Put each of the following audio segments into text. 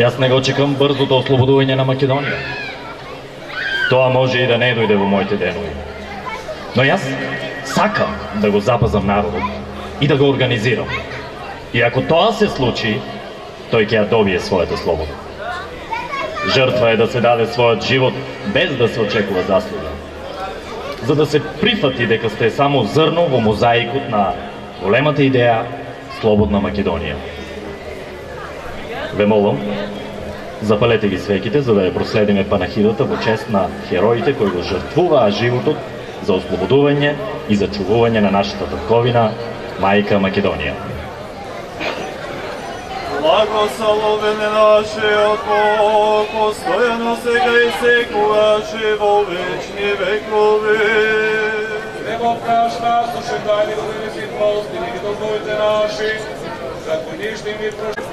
Јас не го чекам брзото ослободување на Македонија. Тоа може и да не дојде во моите денови. Но јас сакам да го запазам народот и да го организирам. И ако тоа се случи, тој ќе ја добие својата слобода. Жртва е да се даде својот живот без да се очекува заслуга. За да се прифати дека сте само зрно во мозаикот на големата идеја Слободна Македонија. Ве молам, запалете ги свеките за да ја проследиме панахидата во чест на хероите кои го жртвуваа животот за ослободување и зачувување на нашата татковина, мајка Македонија. Благословен е нашиот Бог, постојано сега и секогаш и во вечни векови. Него прашта, слушай дали удели си прости, ни долговите наши, како нишни ми прошли.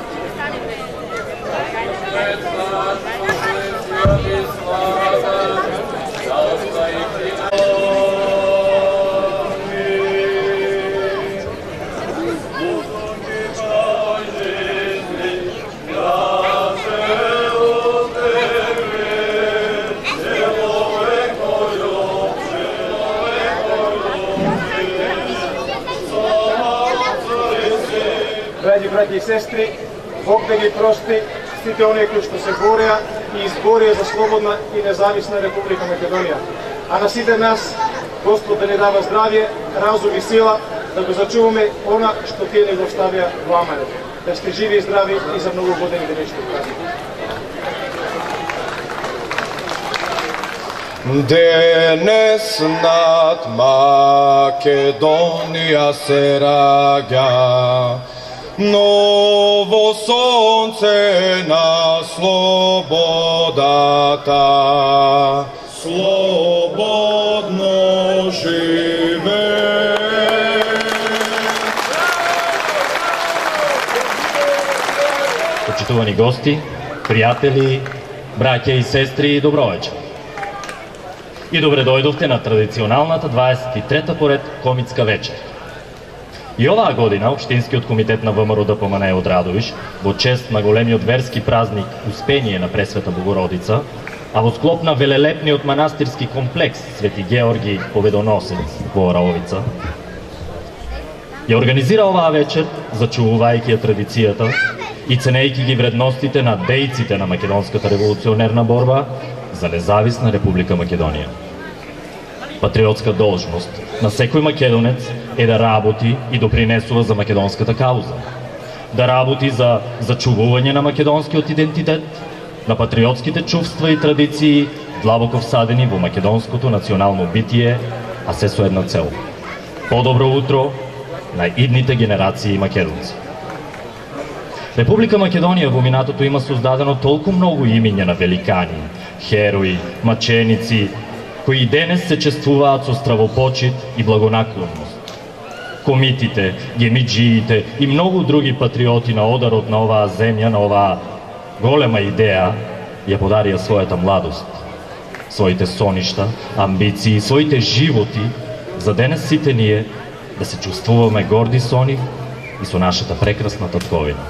Драги браќи и сестри, Бог да ги прости сите оние кои што се бореа и изборија за слободна и независна Република Македонија. А на сите нас Господ да ни дава здравје, разум и сила да го зачуваме она што тие ни го оставија во аманет. Да сте живи и здрави и за многу години да нешто празник. Денес над Македонија се раѓа ново сонце на слободата. Слободно живе. Почитувани гости, пријатели, браќа и сестри, добро вечер. И добре дојдовте на традиционалната 23-та поред комитска вечер. И оваа година Општинскиот комитет на ВМРО ДПМН од Радовиш во чест на големиот верски празник Успение на Пресвета Богородица, а во склоп на велелепниот манастирски комплекс Свети Георги Победоносец во Oraoviца, ја организира оваа вечер, зачувувајќи ја традицијата и ценејќи ги вредностите на дејците на македонската револуционерна борба за независна Република Македонија. Патриотска должност на секој македонец е да работи и допринесува за македонската кауза. Да работи за зачувување на македонскиот идентитет, на патриотските чувства и традиции, длабоко всадени во македонското национално битие, а се со една цел. Подобро утро на идните генерации македонци. Република Македонија во минатото има создадено толку многу имиња на великани, херои, маченици, кои и денес се чествуваат со стравопочит и благонаклонност. Комитите, гемиджиите и многу други патриоти на ударот на оваа земја, на оваа голема идеја, ја подарија својата младост, своите соништа, амбиции, своите животи, за денес сите ние да се чувствуваме горди со нив и со нашата прекрасна татковина.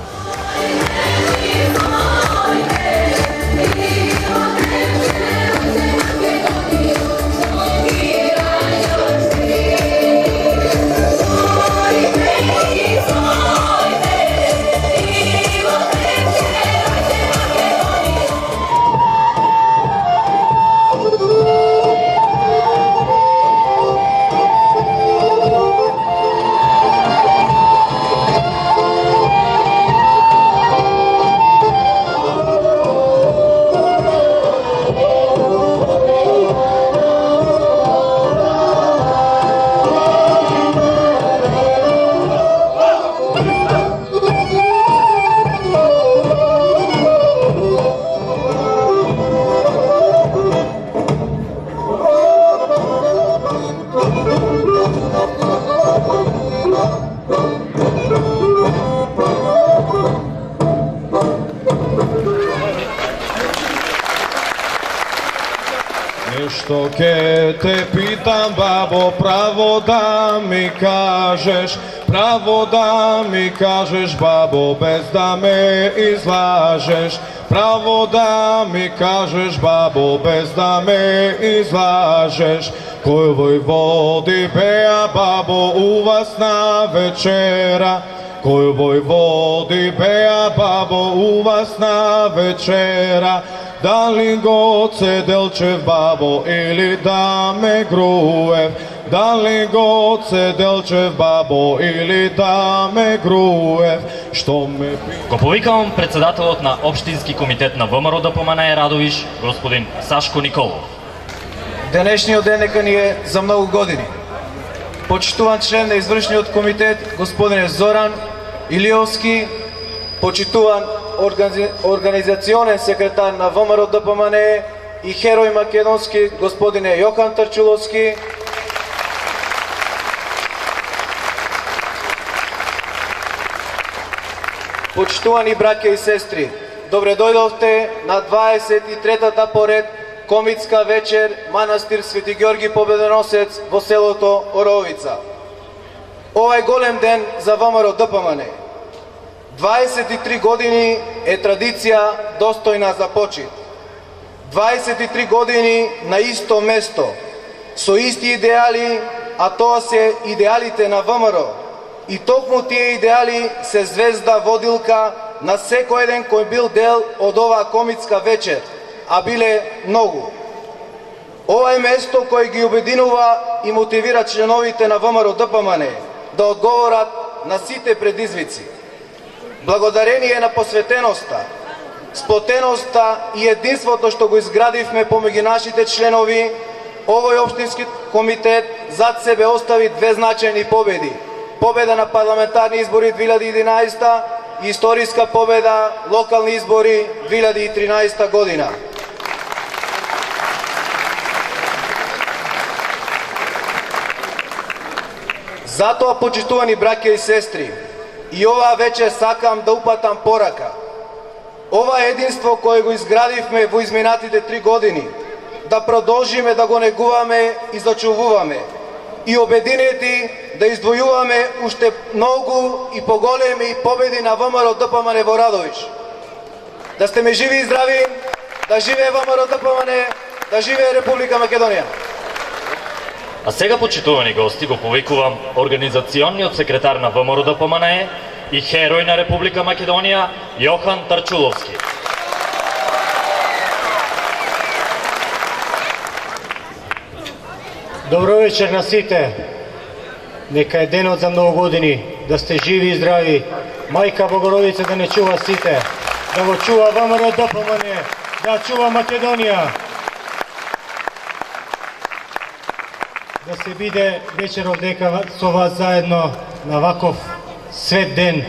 Нешто ке те питам, бабо, право да ми кажеш, право да ми кажеш, бабо, без да ме излажеш. Право да ми кажеш, бабо, без да ме излажеш, кој војводи беа, бабо, у вас на вечера? Кој војводи беа, бабо, у вас на вечера? Дали Гоце Делчев, бабо, или Даме Груев? Дали Гоце Делчев, бабо, или Даме Груев? Што ме Го повикавам председателот на Општински комитет на ВМРО ДПМНЕ Радовиш, господин Сашко Николов. Денешниот ден нека ни е за многу години. Почитуван член на извршниот комитет, господине Зоран Илиовски, почитуван организационен секретар на ВМРО ДПМНЕ и херој македонски, господине Јохан Тарчуловски, почитувани браќа и сестри, добре дојдовте на 23-та поред комитска вечер манастир Свети Ѓорги Победоносец во селото Оровица. Ова е голем ден за ВМРО ДПМНЕ. 23 години е традиција достојна за почит. 23 години на исто место, со исти идеали, а тоа се идеалите на ВМРО. И токму тие идеали се звезда водилка на секој еден кој бил дел од оваа комитска вечер, а биле многу. Ова е место кој ги обединува и мотивира членовите на ВМРО ДПМНЕ да одговорат на сите предизвици. Благодарение на посветеноста, сплотеноста и единството што го изградивме помеѓу нашите членови, овој општински комитет зад себе остави две значајни победи. Победа на парламентарни избори 2011 и историска победа локални избори 2013 година. Затоа, почитувани браќа и сестри, и оваа вечер сакам да упатам порака. Ова единство кое го изградивме во изминатите 3 години, да продолжиме да го негуваме и зачувуваме, и обединети да издвојуваме уште многу и поголеми победи на ВМРО ДПМНЕ во Радовиш. Да сте ме живи и здрави, да живее ВМРО ДПМНЕ, да живее Република Македонија. А сега, почитувани гости, го повикувам организационниот секретар на ВМРО ДПМНЕ и херој на Република Македонија Јохан Тарчуловски. Добро вечер на сите. Нека е денот за многу години, да сте живи и здрави. Мајка Богородица да не чува сите, да го чува ВМРО ДПМНЕ, да чува Македонија. Да се биде вечерот дека со вас заедно на ваков свет ден,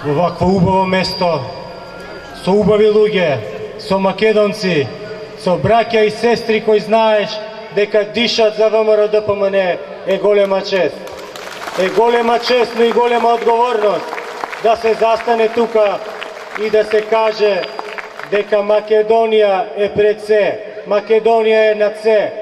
во вакво убаво место, со убави луѓе, со македонци, со браќа и сестри кои знаеш дека дишат за ВМРО ДПМНЕ, е голема чест. Е голема чест, но и голема одговорност да се застане тука и да се каже дека Македонија е пред се, Македонија е над се,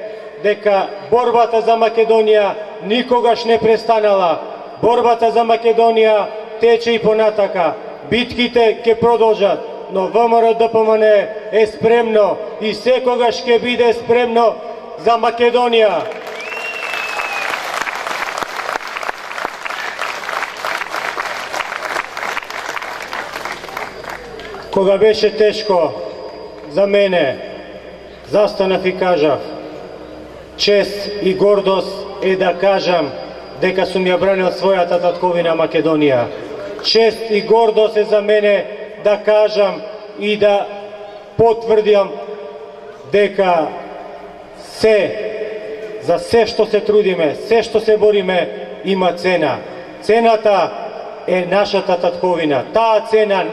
дека борбата за Македонија никогаш не престанала. Борбата за Македонија тече и понатака. Битките ќе продолжат, но ВМРО ДПМНЕ е спремно и секогаш ќе биде спремно за Македонија. Кога беше тешко за мене, застанав и кажав: чест и гордост е да кажам дека сум ја бранил својата татковина Македонија. Чест и гордост е за мене да кажам и да потврдам дека за се што се трудиме, се што се бориме, има цена. Цената е нашата татковина. Таа цена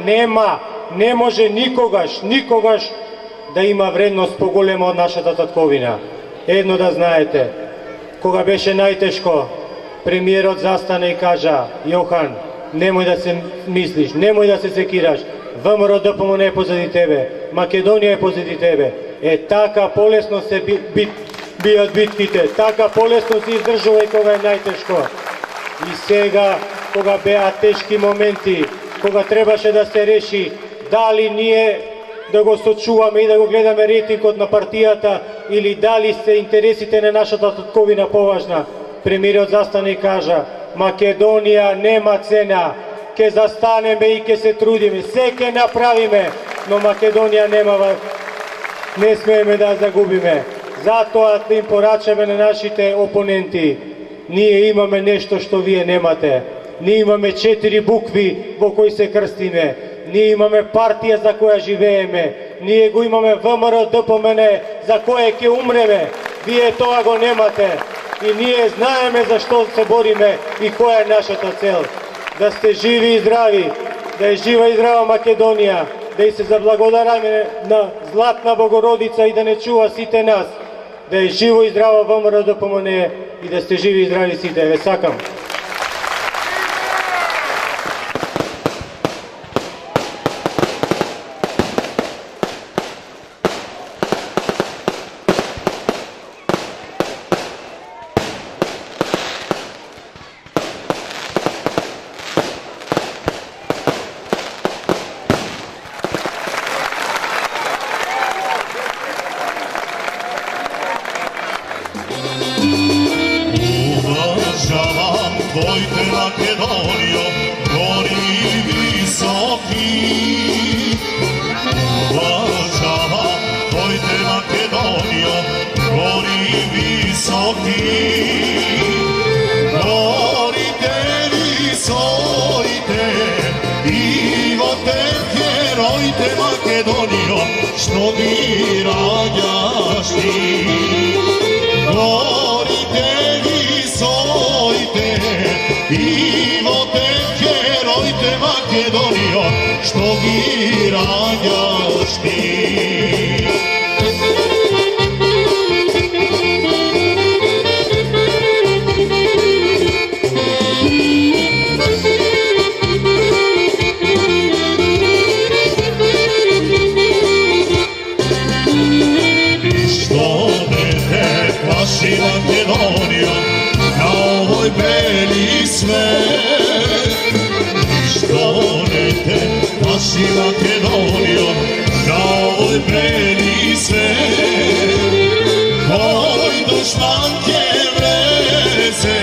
не може никогаш да има вредност поголема од нашата татковина. Едно да знаете, кога беше најтешко, премиерот застана и кажа: Јохан, немој да се мислиш, немој да се секираш, ВМРО ДПМНЕ е позади тебе, Македонија е позади тебе. Така полесно се бијат битките, така полесно се издржува кога е најтешко. И сега, кога беа тешки моменти, кога требаше да се реши дали ние да го сочуваме и да го гледаме рейтингот на партијата или дали се интересите на нашата татковина поважна. Премиерот застане и кажа: Македонија нема цена, ке застанеме и ке се трудиме, се ке направиме, но Македонија нема, не смееме да загубиме. Затоа да им порачаме на нашите опоненти: ние имаме нешто што вие немате. Ние имаме 4 букви во кои се крстиме. Ние имаме партија за која живееме. Ние го имаме ВМРО ДПМН за која ќе умреме. Вие тоа го немате. И ние знаеме за што се бориме и која е нашата цел. Да сте живи и здрави, да е жива и здрава Македонија, да и се заблагодараме на Златна Богородица и да не чува сите нас, да е живо и здраво ВМРО ДПМН и да сте живи и здрави сите. Ве сакам. Уважавам твоите Македонио, гори високи. Уважавам твоите Македонио, гори високи. Горите висоите и во те героите Македонио, што ги раѓаш ти. Горите висоите и во те героите Македонио, што ги раѓаш ти. Плаши Македонија на овој бели свет. Што не те плаши Македонија на овој бели свет. Кој душман ќе влезе,